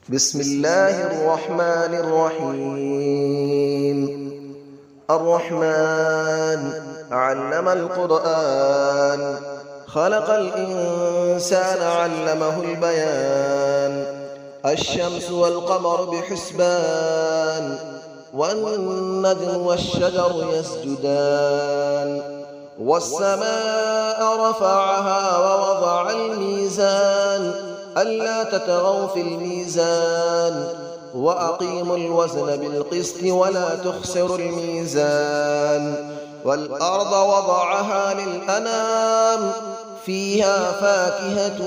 بسم الله الرحمن الرحيم. الرحمن علم القرآن، خلق الإنسان علمه البيان. الشمس والقمر بحسبان، والنجم والشجر يسجدان. والسماء رفعها ووضع الميزان، ألا تطغوا في الميزان، وأقيموا الوزن بالقسط ولا تخسروا الميزان. والأرض وضعها للأنام، فيها فاكهة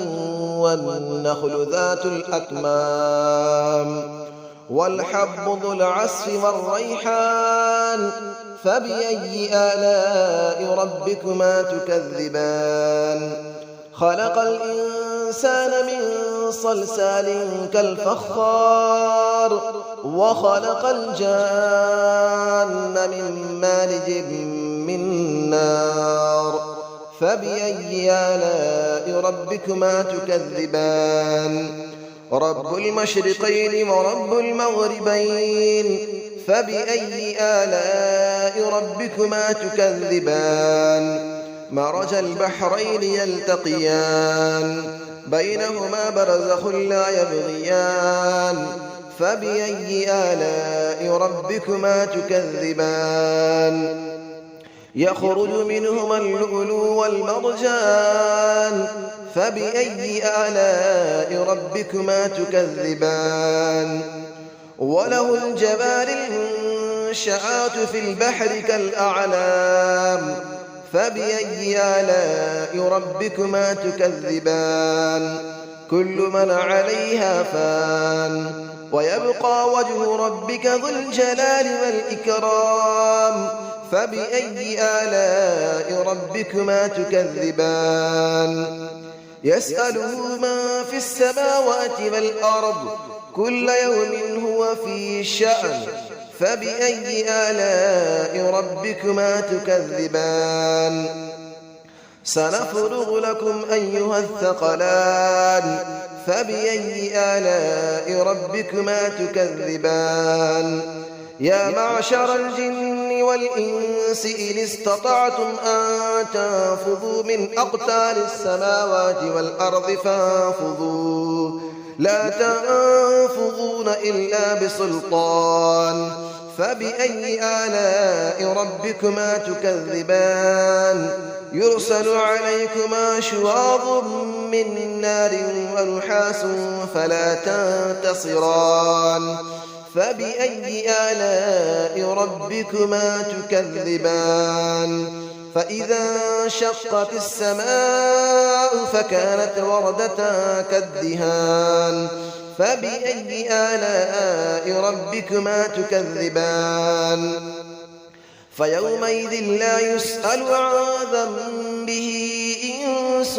والنخل ذات الأكمام، والحب ذو العصف والريحان. فبأي آلاء ربكما تكذبان؟ خلق الإنسان من صلصال كالفخار، وخلق الجان من مارج من نار. فبأي آلاء ربكما تكذبان؟ رب المشرقين ورب المغربين. فبأي آلاء ربكما تكذبان؟ مرج البحرين يلتقيان، بينهما برزخ لا يبغيان. فبأي آلاء ربكما تكذبان؟ يخرج منهما اللؤلؤ والمرجان. فبأي آلاء ربكما تكذبان؟ وله الجوار المنشآت في البحر كالأعلام. فبأي آلاء ربكما تكذبان؟ كل من عليها فان، ويبقى وجه ربك ذو الجلال والإكرام. فبأي آلاء ربكما تكذبان؟ يسأله من في السماوات والأرض، كل يوم هو في شأن. فبأي آلاء ربكما تكذبان؟ سنفرغ لكم أيها الثقلان. فبأي آلاء ربكما تكذبان؟ يا معشر الجن والإنس إن استطعتم أن تنفذوا من أقطار السماوات والأرض فانفذوا، لا تنفذون إلا بسلطان. فبأي آلاء ربكما تكذبان؟ يرسل عليكما شواظ من نار ونحاس فلا تنتصران. فبأي آلاء ربكما تكذبان؟ فإذا انشقت السماء فكانت وردة كالدهان. فبأي آلاء ربكما تكذبان؟ فيومئذ لا يسأل عن ذنبه إنس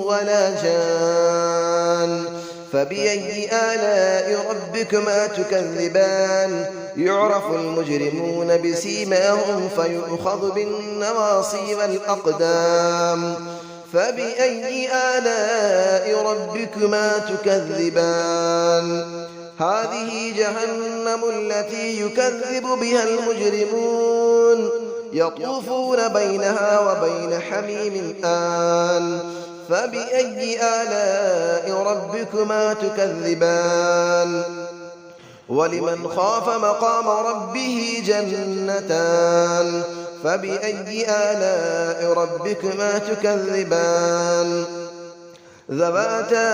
ولا جان. فبأي آلاء ربكما تكذبان؟ يعرف المجرمون بسيماهم فيؤخذ بالنواصي والأقدام. فبأي آلاء ربكما تكذبان؟ هذه جهنم التي يكذب بها المجرمون، يطوفون بينها وبين حميم آن. فبأي آلاء ربكما تكذبان؟ ولمن خاف مقام ربه جنتان. فبأي آلاء ربكما تكذبان؟ ذواتا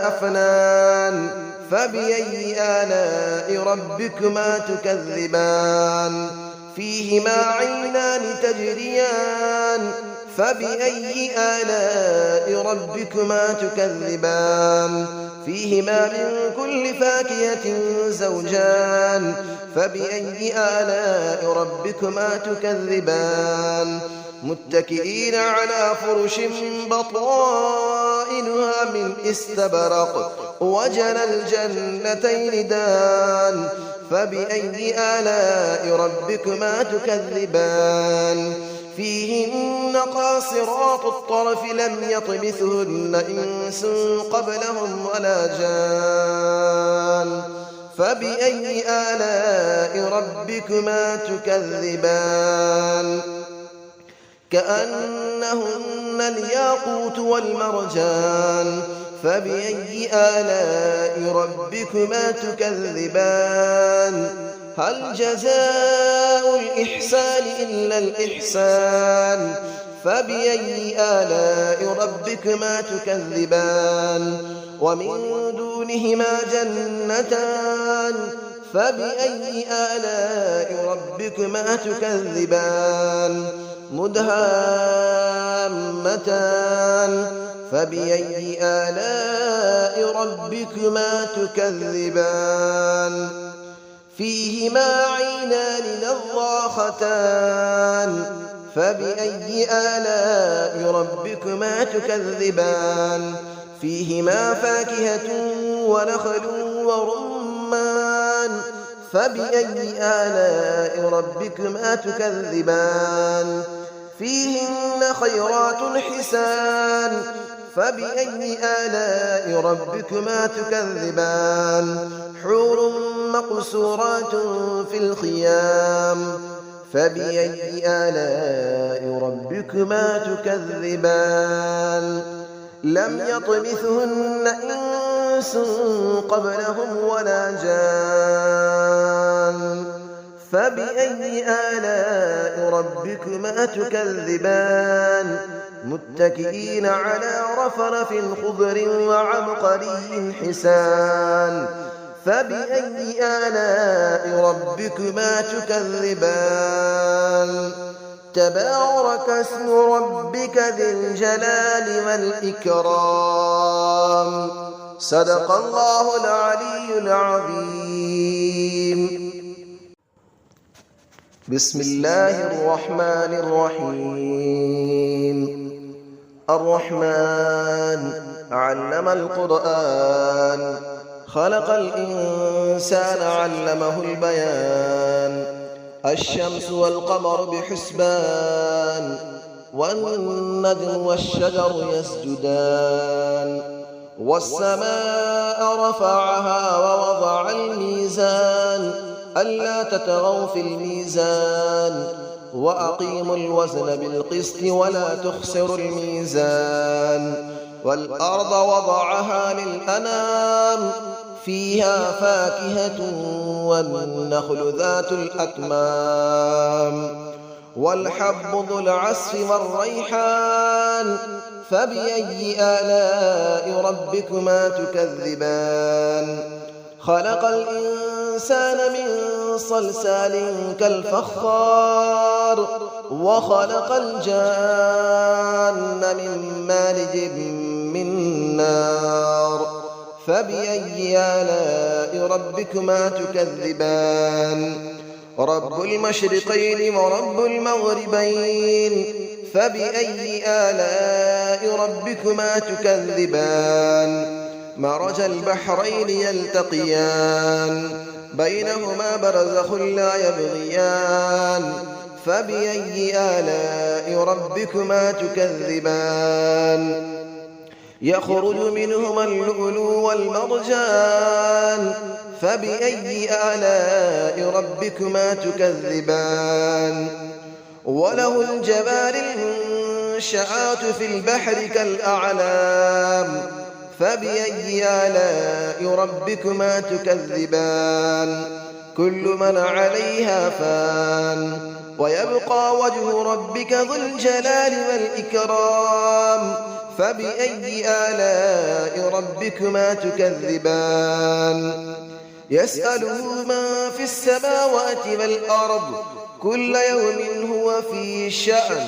أفنان. فبأي آلاء ربكما تكذبان؟ فيهما عينان تجريان. فبأي آلاء ربكما تكذبان؟ فيهما من كل فاكهة زوجان. فبأي آلاء ربكما تكذبان؟ متكئين على فرش بطائنها من استبرق، وجنى الجنتين دان. فبأي آلاء ربكما تكذبان؟ فيهن قاصرات الطرف لم يطمثهن إنس قبلهم ولا جان. فبأي آلاء ربكما تكذبان كأنهن الياقوت والمرجان فبأي آلاء ربكما تكذبان هل جزاء الإحسان إلا الإحسان فبأي آلاء ربكما تكذبان ومن دونهما جنتان فبأي آلاء ربكما تكذبان مدهامتان فبأي آلاء ربكما تكذبان فيهما عينان نضاختان فبأي آلاء ربكما تكذبان فيهما فاكهة ونخل ورمان فبأي آلاء ربكما تكذبان فيهن خيرات حسان فبأي آلاء ربكما تكذبان حور مقصورات في الخيام فبأي آلاء ربكما تكذبان لم يطمثهن إنس قبلهم ولا جان فبأي آلاء ربكما تكذبان متكئين على رفرف خضر وعبقري حسان فبأي آلاء ربكما تكذبان تبارك اسم ربك ذي الجلال والإكرام صدق الله العلي العظيم بسم الله الرحمن الرحيم الرحمن علم القرآن خلق الإنسان علمه البيان الشمس والقمر بحسبان والنجم والشجر يسجدان والسماء رفعها ووضع الميزان ألا تطغوا في الميزان وأقيموا الوزن بالقسط ولا تخسروا الميزان والأرض وضعها للأنام فيها فاكهة والنخل ذات الأكمام والحب ذو العصف والريحان فبأي آلاء ربكما تكذبان خلق الإنسان من صلصال كالفخار وخلق الجان من مارج من نار فبأي آلاء ربكما تكذبان رب المشرقين ورب المغربين فبأي آلاء ربكما تكذبان مرج البحرين يلتقيان بينهما برزخ لا يبغيان فبأي آلاء ربكما تكذبان يخرج منهما اللؤلؤ والمرجان فبأي آلاء ربكما تكذبان وله الجبال المنشآت في البحر كالأعلام فبأي آلاء ربكما تكذبان كل من عليها فان ويبقى وجه ربك ذو الجلال والإكرام فبأي آلاء ربكما تكذبان يسأله من في السماوات والأرض كل يوم هو في شأن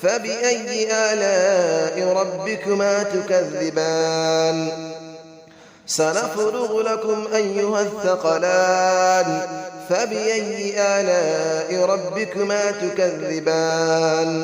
فبأي آلاء ربكما تكذبان سنفرغ لكم أيها الثقلان فبأي آلاء ربكما تكذبان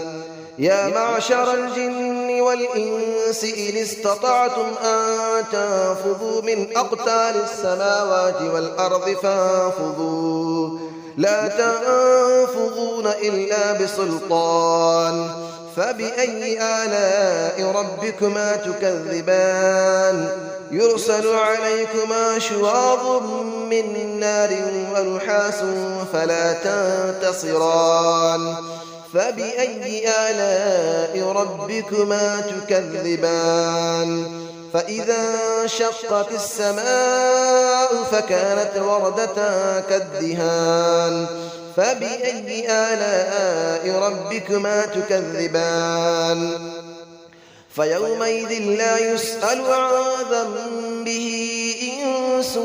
يا معشر الجن والإنس إن استطعتم أن تنفذوا من أقطار السماوات والأرض فانفذوا لا تنفذون إلا بسلطان فبأي آلاء ربكما تكذبان يرسل عليكما شواظ من نار ونحاس فلا تنتصران فبأي آلاء ربكما تكذبان فإذا انشقت السماء فكانت وردة كالدهان فبأي آلاء ربكما تكذبان فيومئذ لا يسأل عن ذنبه إنس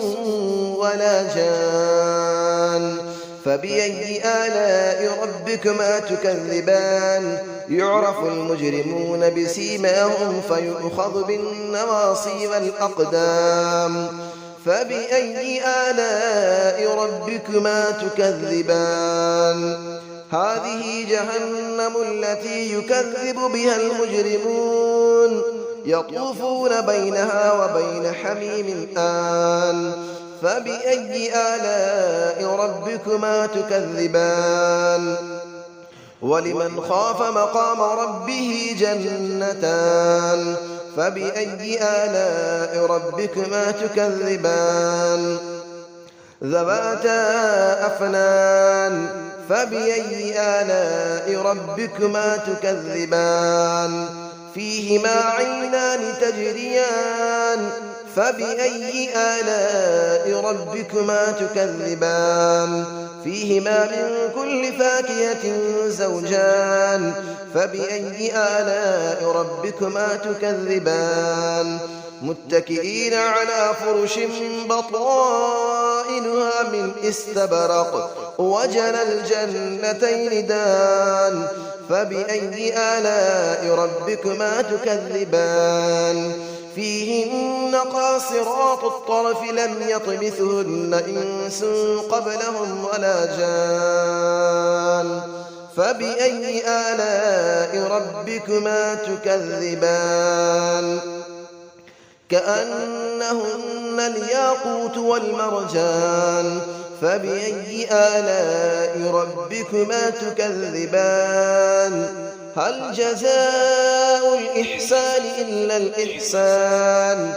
ولا جان فبأي آلاء ربكما تكذبان يعرف المجرمون بسيماهم فيؤخذ بالنواصي والأقدام فبأي آلاء ربكما تكذبان هذه جهنم التي يكذب بها المجرمون يطوفون بينها وبين حميم آن فبأي آلاء ربكما تكذبان ولمن خاف مقام ربه جنتان فبأي آلاء ربكما تكذبان ذواتا أفنان فبأي آلاء ربكما تكذبان فيهما عينان تجريان فبأي آلاء ربكما تكذبان فيهما من كل فاكهة زوجان فبأي آلاء ربكما تكذبان متكئين على فرش بطائنها من استبرق وجنى الجنتين دان فبأي آلاء ربكما تكذبان فيهن قاصرات الطرف لم يطمثهن إنس قبلهم ولا جان فبأي آلاء ربكما تكذبان كأنهن الياقوت والمرجان فبأي آلاء ربكما تكذبان هل جزاء الإحسان إلا الإحسان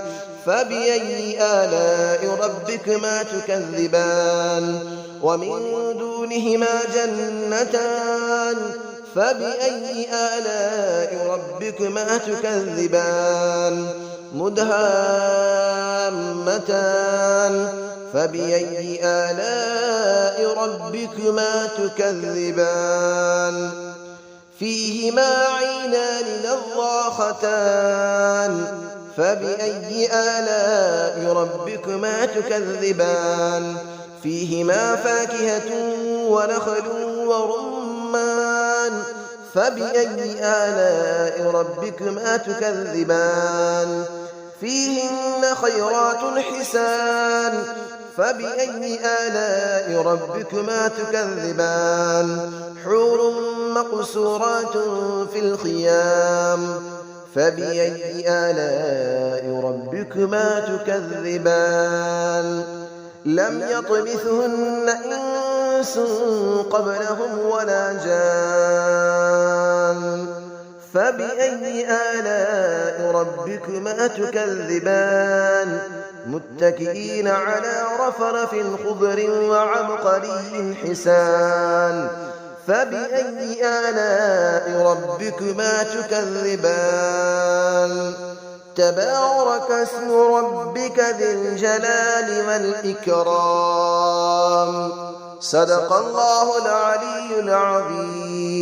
فبأي آلاء ربكما تكذبان ومن دونهما جنتان فبأي آلاء ربكما تكذبان مدهامتان فبأي آلاء ربكما تكذبان فيهما عينان نضاختان فبأي آلاء ربكما تكذبان فيهما فاكهة ونخل ورمان فبأي آلاء ربكما تكذبان فيهن خيرات حسان فبأي آلاء ربكما تكذبان حور مقصورات في الخيام فبأي آلاء ربكما تكذبان لم يطمثهن إنس قبلهم ولا جان فبأي آلاء ربكما تكذبان متكئين على رفرف خضر وعبقري حسان فبأي آلاء ربكما تكذبان تبارك اسم ربك ذي الجلال والإكرام صدق الله العلي العظيم.